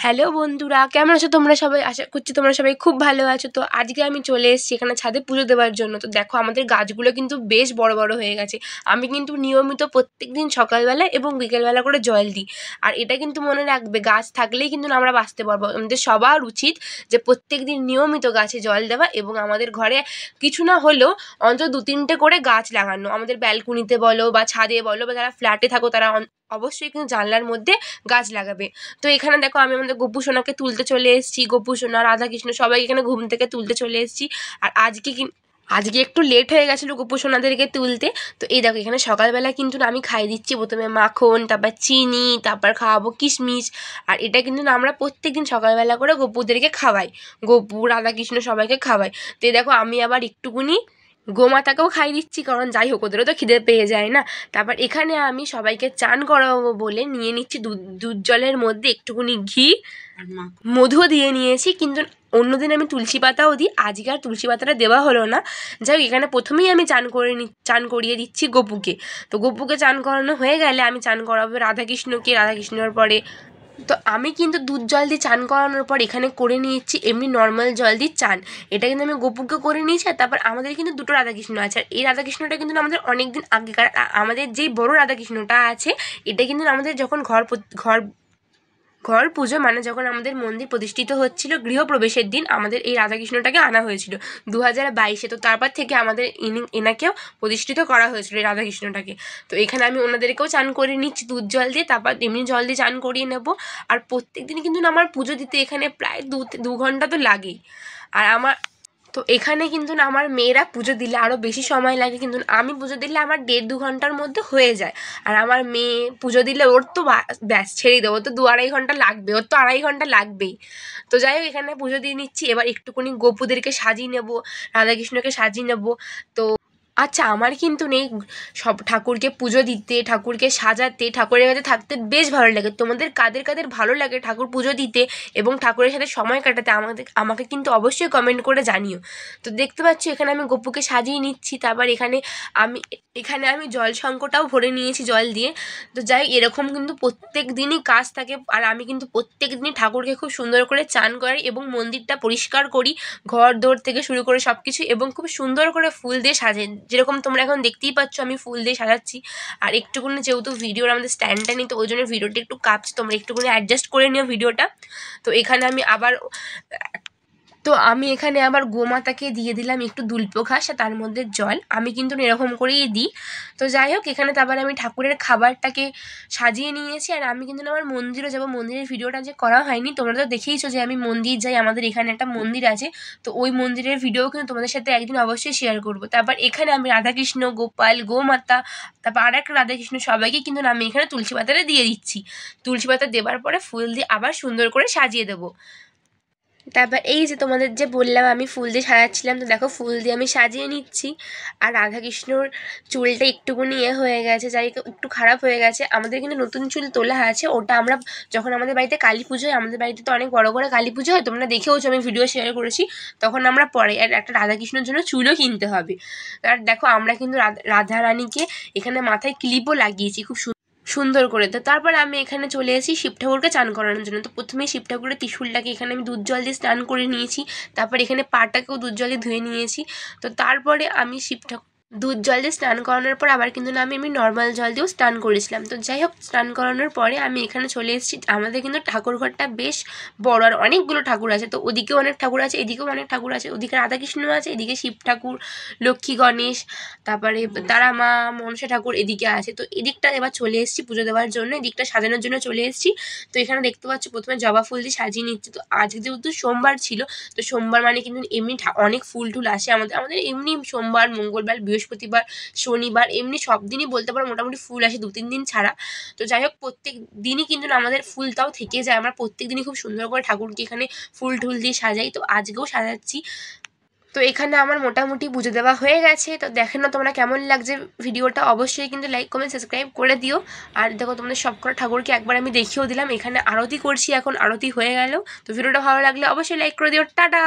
Hello বন্ধুরা, কেমন আছো তোমরা সবাই? আশা করছি তোমরা সবাই খুব ভালো আছো। তো আজকে আমি চলে এসেছি এখানে ছাদে পুজো দেওয়ার জন্য। তো দেখো আমাদের গাছগুলো কিন্তু বেশ বড় বড় হয়ে গেছে। আমি কিন্তু নিয়মিত প্রত্যেকদিন সকালবেলা এবং বিকেলবেলা করে জল দিই। আর এটা কিন্তু মনে রাখবে, গাছ থাকলেই কিন্তু আমরা বাঁচতে পারবো। আমাদের সবার উচিত যে প্রত্যেকদিন নিয়মিত গাছে জল দেওয়া এবং আমাদের ঘরে কিছু না হলেও অন্তত 2-3টে করে গাছ লাগানো। আমাদের ব্যালকনিতে বলো বা ছাদে বলো, বা যারা ফ্ল্যাটে থাকো তারা অবশ্যই কিন্তু জানলার মধ্যে গাছ লাগাবে। তো এখানে দেখো আমি আমাদের গপু সোনাকে তুলতে চলে এসেছি। গপু সোনা, রাধাকৃষ্ণ সবাই এখানে ঘুম থেকে তুলতে চলে এসেছি। আর আজকে একটু লেট হয়ে গেছিলো গপু সোনাদেরকে তুলতে। তো এই দেখো এখানে সকালবেলা কিন্তু আমি খাই দিচ্ছি প্রথমে মাখন, তারপর চিনি, তারপর খাওয়াবো কিশমিশ। আর এটা কিন্তু আমরা প্রত্যেকদিন সকালবেলা করে গপুদেরকে খাওয়াই। গপু, রাধাকৃষ্ণ সবাইকে খাওয়াই। তো এই দেখো আমি আবার একটুকুনি গোমাতাকেও খাই দিচ্ছি, কারণ যাই হোক ওদেরও তো খিদে পেয়ে যায় না। তারপর এখানে আমি সবাইকে চান করাবো বলে নিয়ে নিচ্ছি দুধ জলের মধ্যে একটুকুনি ঘি, মধুও দিয়ে নিয়েছি। কিন্তু অন্যদিন আমি তুলসী পাতাও দিই, আজকে আর তুলসী পাতাটা দেওয়া হলো না। যাই হোক এখানে প্রথমেই আমি চান করিয়ে দিচ্ছি গপুকে। তো গপুকে চান করানো হয়ে গেলে আমি চান করাবো রাধাকৃষ্ণকে, রাধাকৃষ্ণর পরে তো আমি কিন্তু দুধ জল দিয়ে চান করানোর পর এখানে করে নিয়েছি এমনি নর্মাল জল দিয়ে চান। এটা কিন্তু আমি গপুকে করে নিয়েছি। আর তারপর আমাদের কিন্তু দুটো রাধাকৃষ্ণ আছে। আর এই রাধাকৃষ্ণটা কিন্তু আমাদের অনেক দিন আগেকার। আমাদের যেই বড় রাধাকৃষ্ণটা আছে এটা কিন্তু আমাদের যখন ঘর পুজো, মানে যখন আমাদের মন্দির প্রতিষ্ঠিত হচ্ছিল গৃহপ্রবেশের দিন আমাদের এই রাধাকৃষ্ণটাকে আনা হয়েছিল 2022-এ। তো তারপর থেকে আমাদের এনাকেও প্রতিষ্ঠিত করা হয়েছিল এই রাধাকৃষ্ণটাকে। তো এখানে আমি ওনাদেরকেও চান করে নিচ্ছি দুধ জল দিয়ে, তারপর এমনি জল দিয়ে চান করিয়ে নেব। আর প্রত্যেক দিন কিন্তু আমার পুজো দিতে এখানে প্রায় 2 ঘন্টা তো লাগেই। আর তো এখানে কিন্তু আমার মেয়েরা পুজো দিলে আরও বেশি সময় লাগে, কিন্তু আমি পুজো দিলে আমার 1.5-2 ঘন্টার মধ্যে হয়ে যায়। আর আমার মেয়ে পুজো দিলে ওর তো ব্যাস ছেড়েই দেবো, তো 2-2.5 ঘন্টা লাগবে, ওর তো 2.5 ঘন্টা লাগবেই। তো যাই হোক এখানে পুজো দিয়ে নিচ্ছি। এবার একটুখানি গপুদেরকে সাজিয়ে নেবো, রাধাকৃষ্ণকে সাজিয়ে নেবো। তো আচ্ছা, আমার কিন্তু নেই সব ঠাকুরকে পুজো দিতে, ঠাকুরকে সাজাতে, ঠাকুরের কাছে থাকতে বেশ ভালো লাগে। তোমাদের কাদের কাদের ভালো লাগে ঠাকুর পুজো দিতে এবং ঠাকুরের সাথে সময় কাটাতে আমাকে কিন্তু অবশ্যই কমেন্ট করে জানিও। তো দেখতে পাচ্ছ এখানে আমি গপুকে সাজিয়ে নিচ্ছি। তারপর এখানে আমি জল শঙ্কটাও ভরে নিয়েছি জল দিয়ে। তো যাই এরকম কিন্তু প্রত্যেক দিনই কাজ থাকে। আর আমি কিন্তু প্রত্যেক দিনই ঠাকুরকে খুব সুন্দর করে চান করাই এবং মন্দিরটা পরিষ্কার করি, ঘর দোর থেকে শুরু করে সব কিছু, এবং খুব সুন্দর করে ফুল দিয়ে সাজাই। যেরকম তোমরা এখন দেখতেই পাচ্ছ আমি ফুল দিয়ে সাজাচ্ছি। আর একটুকুনি যেহেতু ভিডিওর আমাদের স্ট্যান্ডটা নেই, তো ওই জন্য ভিডিওটা একটু কাঁপছে, তোমরা একটুকুনি অ্যাডজাস্ট করে নিও ভিডিওটা। তো এখানে আমি এখানে আবার গোমাতাকে দিয়ে দিলাম একটু দুল্পো ঘাস আর তার মধ্যে জল। আমি কিন্তু এরকম করেই দিই। তো যাই হোক এখানে তারপর আমি ঠাকুরের খাবারটাকে সাজিয়ে নিয়েছি। আর আমি কিন্তু আমার মন্দিরও যাবো। মন্দিরের ভিডিওটা যে করা হয়নি, তোমরা তো দেখেইছো যে আমি মন্দির যাই, আমাদের এখানে একটা মন্দির আছে। তো ওই মন্দিরের ভিডিও কিন্তু তোমাদের সাথে একদিন অবশ্যই শেয়ার করবো। তারপর এখানে আমি রাধাকৃষ্ণ, গোপাল, গোমাতা, তারপর আর একটা রাধাকৃষ্ণ সবাইকে কিন্তু আমি এখানে তুলসী পাতাটা দিয়ে দিচ্ছি। তুলসী পাতা দেওয়ার পরে ফুল দিয়ে আবার সুন্দর করে সাজিয়ে দেবো। তারপর এই যে তোমাদের যে বললাম আমি ফুল দিয়ে সাজাচ্ছিলাম, তো দেখো ফুল দিয়ে আমি সাজিয়ে নিচ্ছি। আর রাধাকৃষ্ণর চুলটা একটুকুনি হয়ে গেছে, যাই একটু খারাপ হয়ে গেছে। আমাদের কিন্তু নতুন চুল তোলা আছে, ওটা আমরা যখন আমাদের বাড়িতে কালী পুজো হয়, আমাদের বাড়িতে তো অনেক বড় করে কালী পুজো হয়, তোমরা দেখেওছো, আমি ভিডিও শেয়ার করেছি, তখন আমরা পরে আর একটা রাধাকৃষ্ণের জন্য চুলও কিনতে হবে। আর দেখো আমরা কিন্তু রাধা রানীকে এখানে মাথায় ক্লিপও লাগিয়েছি খুব সুন্দর করে। তো তারপর আমি এখানে চলে এসেছি শিব ঠাকুরকে চান করানোর জন্য। তো প্রথমেই শিব ঠাকুরের ত্রিশূলটাকে এখানে আমি দুধ জল দিয়ে স্নান করে নিয়েছি। তারপর এখানে পাটাকেও দুধ জলে ধুয়ে নিয়েছি। তো তারপরে আমি দুধ জল দিয়ে স্নান করানোর পর আবার কিন্তু আমি নর্মাল জল দিয়েও স্নান করেছিলাম। তো যাই হোক স্নান করানোর পরে আমি এখানে চলে এসেছি। আমাদের কিন্তু ঠাকুর ঘরটা বেশ বড়, আর অনেকগুলো ঠাকুর আছে। তো ওদিকেও অনেক ঠাকুর আছে, এদিকেও অনেক ঠাকুর আছে। ওদিকে রাধাকৃষ্ণ আছে, এদিকে শিব ঠাকুর, লক্ষ্মী গণেশ, তারপরে তারা মা, মনসা ঠাকুর এদিকে আছে। তো এদিকটা এবার চলে এসেছি পুজো দেওয়ার জন্য, এদিকটা সাজানোর জন্য চলে এসেছি। তো এখানে দেখতে পাচ্ছ প্রথমে জবা ফুল দিয়ে সাজিয়ে নিচ্ছি। তো আজকে যেহেতু সোমবার ছিল, তো সোমবার মানে কিন্তু এমনি অনেক ফুল টুল আসে আমাদের এমনি সোমবার, মঙ্গলবার, বৃহস্পতিবার, শনিবার, এমনি সব দিনই বলতে পারো মোটামুটি ফুল আসে 2-3 দিন ছাড়া। তো যাই হোক প্রত্যেক দিনই কিন্তু আমাদের ফুলটাও থেকে যায়। আমরা প্রত্যেক দিনই খুব সুন্দর করে ঠাকুরকে এখানে ফুল টুল দিয়ে সাজাই। তো আজকেও সাজাচ্ছি। তো এখানে আমার মোটামুটি পুজো দেওয়া হয়ে গেছে। তো দেখে না তোমরা কেমন লাগছে ভিডিওটা, অবশ্যই কিন্তু লাইক, কমেন্ট, সাবস্ক্রাইব করে দিও। আর দেখো তোমাদের সবকটা ঠাকুরকে একবার আমি দেখিয়েও দিলাম। এখানে আরতি করছি, এখন আরতি হয়ে গেল। তো ভিডিওটা ভালো লাগলে অবশ্যই লাইক করে দিও। টাটা।